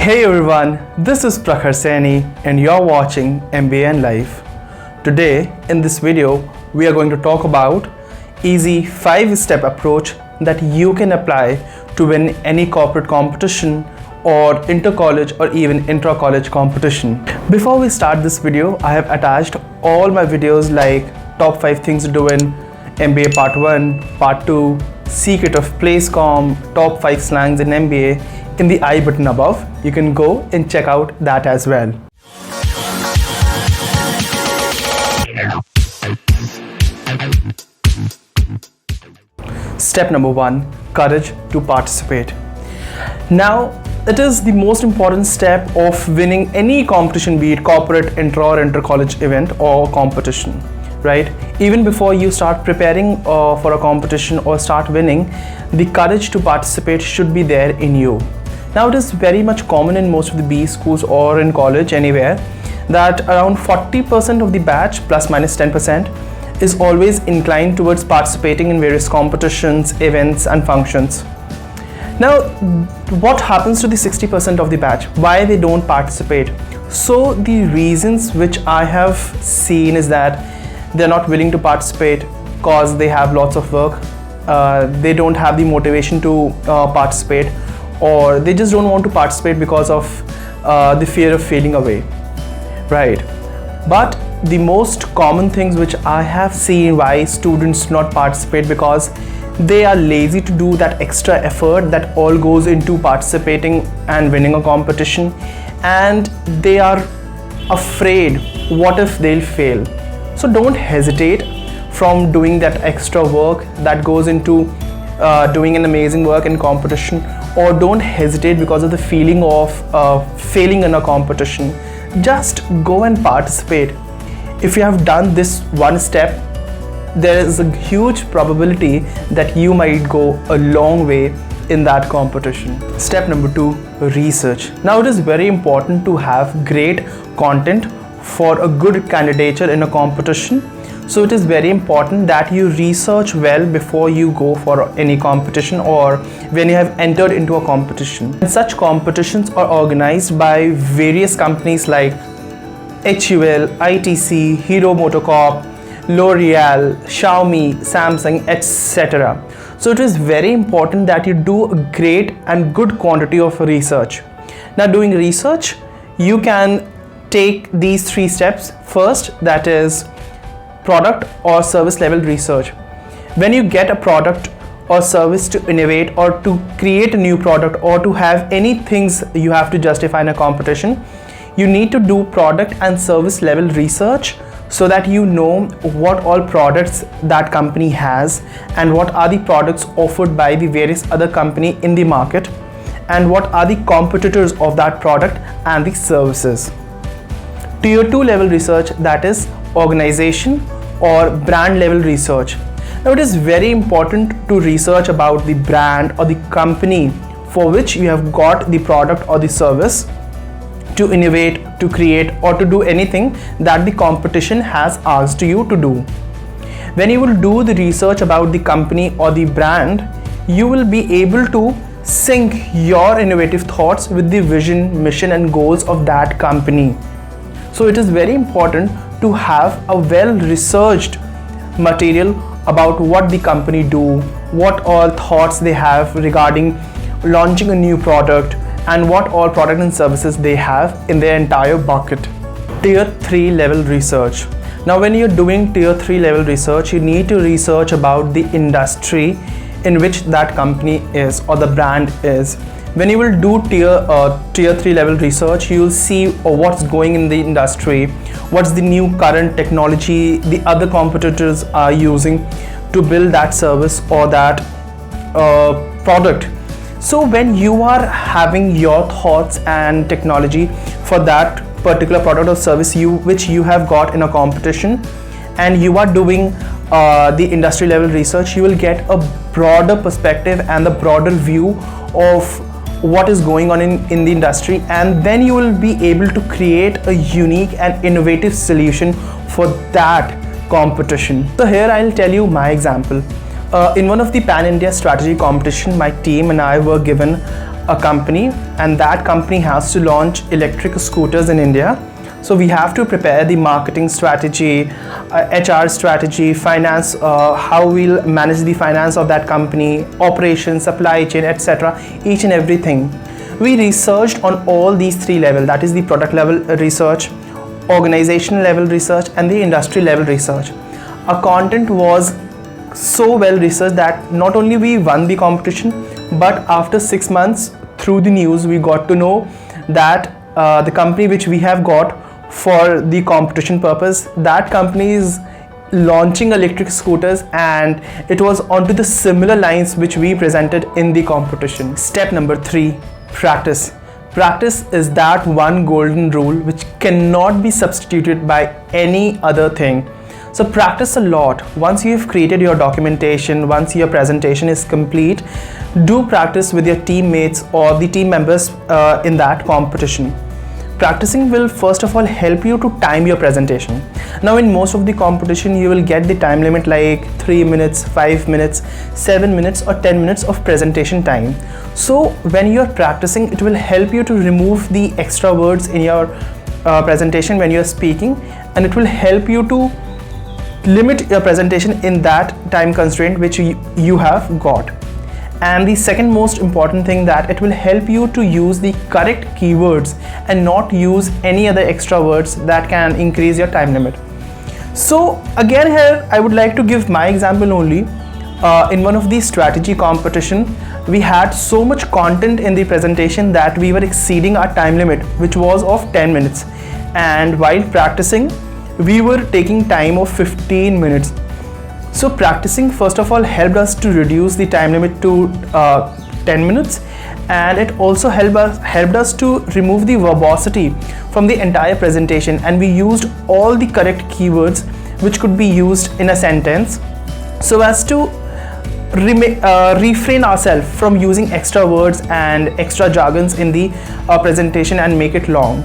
Hey everyone, this is Prakhar Saini and you're watching MBA and Life. Today in this video, we are going to talk about easy 5-step approach that you can apply to win any corporate competition or inter-college or even intra-college competition. Before we start this video, I have attached all my videos like top 5 things to do in MBA part 1, part 2, secret of PlaceCom, top 5 slangs in MBA in the I button above. You can go and check out that as well. Step number 1, courage to participate. Now, it is the most important step of winning any competition, be it corporate, intra or inter-college event or competition, right? Even before you start preparing for a competition or start winning, the courage to participate should be there in you. Now, it is very much common in most of the B schools or in college anywhere that around 40% of the batch plus minus 10% is always inclined towards participating in various competitions, events and functions. Now, what happens to the 60% of the batch? Why they don't participate? So the reasons which I have seen is that they're not willing to participate because they have lots of work, they don't have the motivation to participate, or they just don't want to participate because of the fear of failing away, right? But the most common things which I have seen why students do not participate, because they are lazy to do that extra effort that all goes into participating and winning a competition, and they are afraid what if they'll fail. So don't hesitate from doing that extra work that goes into doing an amazing work in competition, or don't hesitate because of the feeling of failing in a competition. Just go and participate. If you have done this one step, there is a huge probability that you might go a long way in that competition. Step number 2, research. Now, it is very important to have great content for a good candidature in a competition. So it is very important that you research well before you go for any competition or when you have entered into a competition. And such competitions are organized by various companies like HUL, ITC, Hero MotoCorp, L'Oreal, Xiaomi, Samsung, etc. So it is very important that you do a great and good quantity of research. Now, doing research, you can take these 3 steps. First, that is product or service level research. When you get a product or service to innovate or to create a new product or to have any things you have to justify in a competition, you need to do product and service level research so that you know what all products that company has and what are the products offered by the various other company in the market and what are the competitors of that product and the services. Tier 2 level research, that is organization or brand level research. Now, it is very important to research about the brand or the company for which you have got the product or the service to innovate, to create or to do anything that the competition has asked you to do. When you will do the research about the company or the brand, you will be able to sync your innovative thoughts with the vision, mission and goals of that company. So it is very important to have a well-researched material about what the company do, what all thoughts they have regarding launching a new product and what all product and services they have in their entire bucket. Tier 3 level research. Now, when you're doing tier 3 level research, you need to research about the industry in which that company is or the brand is. When you will do tier 3 level research, you will see what's going in the industry, what's the new current technology the other competitors are using to build that service or that product. So when you are having your thoughts and technology for that particular product or service which you have got in a competition, and you are doing the industry level research, you will get a broader perspective and the broader view of what is going on in the industry, and then you will be able to create a unique and innovative solution for that competition. So here I'll tell you my example. In one of the Pan India strategy competition, my team and I were given a company, and that company has to launch electric scooters in India. So we have to prepare the marketing strategy, HR strategy, finance, how we'll manage the finance of that company, operations, supply chain, etc. Each and everything. We researched on all these three levels, that is the product level research, organizational level research, and the industry level research. Our content was so well researched that not only we won the competition, but after 6 months through the news we got to know that the company which we have got for the competition purpose, that company is launching electric scooters, and it was onto the similar lines which we presented in the competition. Step number 3, practice. Practice is that one golden rule which cannot be substituted by any other thing. So practice a lot. Once you have created your documentation, once your presentation is complete, do practice with your teammates or the team members in that competition. Practicing will first of all help you to time your presentation. Now in most of the competition you will get the time limit like 3 minutes, 5 minutes, 7 minutes or 10 minutes of presentation time. So when you are practicing, it will help you to remove the extra words in your presentation when you are speaking, and it will help you to limit your presentation in that time constraint which you have got. And the second most important thing, that it will help you to use the correct keywords and not use any other extra words that can increase your time limit. So again here I would like to give my example only. In one of the strategy competition, we had so much content in the presentation that we were exceeding our time limit, which was of 10 minutes, and while practicing we were taking time of 15 minutes. So practicing first of all helped us to reduce the time limit to 10 minutes, and it also helped us to remove the verbosity from the entire presentation, and we used all the correct keywords which could be used in a sentence so as to refrain ourselves from using extra words and extra jargons in the presentation and make it long.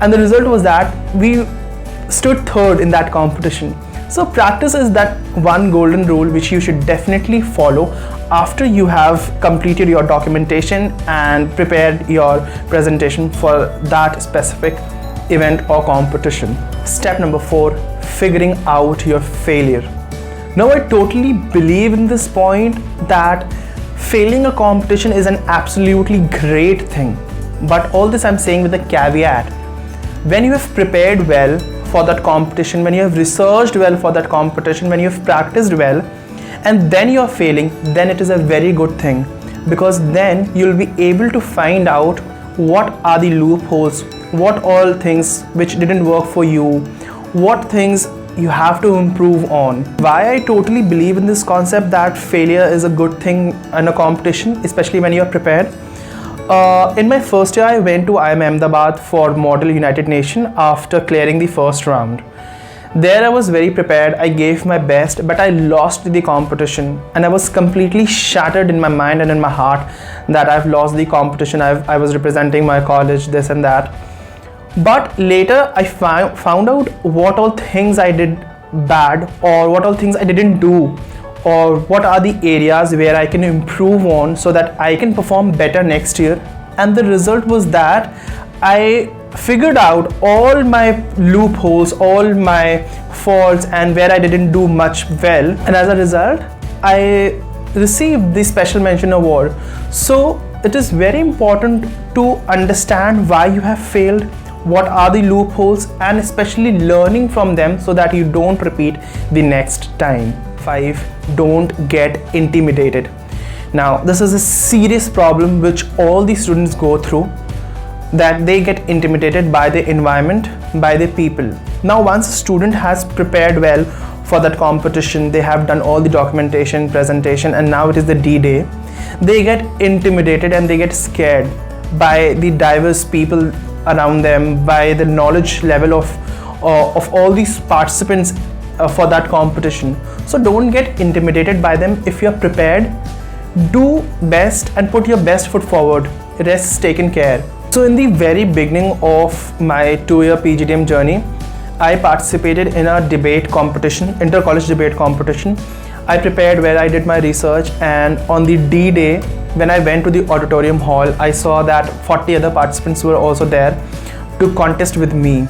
And the result was that we stood third in that competition. So practice is that one golden rule which you should definitely follow after you have completed your documentation and prepared your presentation for that specific event or competition. Step number 4, figuring out your failure. Now I totally believe in this point that failing a competition is an absolutely great thing, but all this I'm saying with a caveat. When you have prepared well for that competition, when you have researched well for that competition, when you have practiced well, and then you are failing, then it is a very good thing, because then you'll be able to find out what are the loopholes, what all things which didn't work for you, what things you have to improve on. Why I totally believe in this concept that failure is a good thing in a competition, especially when you are prepared. In my first year, I went to IIM Ahmedabad for Model United Nations after clearing the first round. There I was very prepared, I gave my best, but I lost the competition, and I was completely shattered in my mind and in my heart that I've lost the competition. I was representing my college, this and that. But later I found out what all things I did bad, or what all things I didn't do, or what are the areas where I can improve on so that I can perform better next year. And the result was that I figured out all my loopholes, all my faults, and where I didn't do much well, and as a result I received the special mention award. So it is very important to understand why you have failed, what are the loopholes, and especially learning from them so that you don't repeat the next time. 5, don't get intimidated. Now this is a serious problem which all the students go through, that they get intimidated by the environment, by the people. Now once a student has prepared well for that competition, they have done all the documentation, presentation, and now it is the D-Day, they get intimidated and they get scared by the diverse people around them, by the knowledge level of all these participants for that competition. So don't get intimidated by them. If you're prepared, do best and put your best foot forward. Rest is taken care. So in the very beginning of my 2-year PGDM journey, I participated in a debate competition, inter-college debate competition. I prepared well, I did my research, and on the D-Day when I went to the auditorium hall, I saw that 40 other participants were also there to contest with me.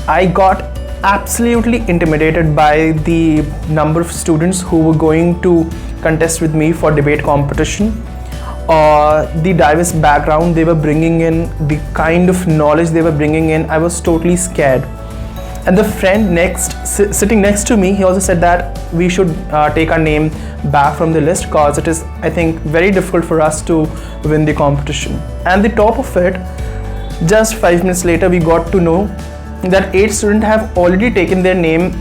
I got absolutely intimidated by the number of students who were going to contest with me for debate competition. The diverse background they were bringing in, the kind of knowledge they were bringing in, I was totally scared. And the friend sitting next to me, he also said that we should take our name back from the list, because it is, I think, very difficult for us to win the competition. And the top of it, just 5 minutes later, we got to know that 8 students have already taken their name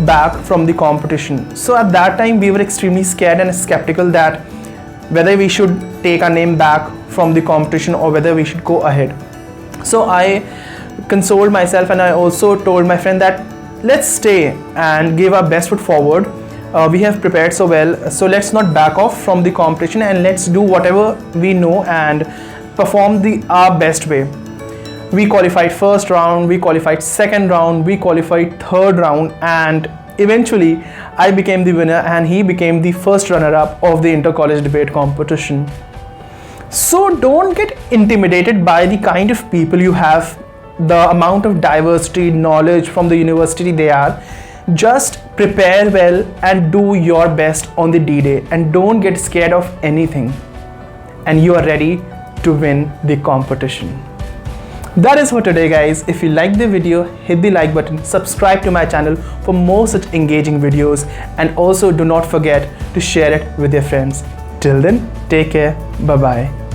back from the competition. So at that time, we were extremely scared and skeptical that whether we should take our name back from the competition or whether we should go ahead. So I consoled myself, and I also told my friend that let's stay and give our best foot forward. We have prepared so well, so let's not back off from the competition, and let's do whatever we know and perform our best way. We qualified first round, we qualified second round, we qualified third round, and eventually I became the winner and he became the first runner-up of the inter-college debate competition. So don't get intimidated by the kind of people you have, the amount of diversity, knowledge from the university they are. Just prepare well and do your best on the D-Day, and don't get scared of anything, and you are ready to win the competition. That is for today, guys. If you like the video, hit the like button, subscribe to my channel for more such engaging videos, and also do not forget to share it with your friends. Till then, take care. Bye bye.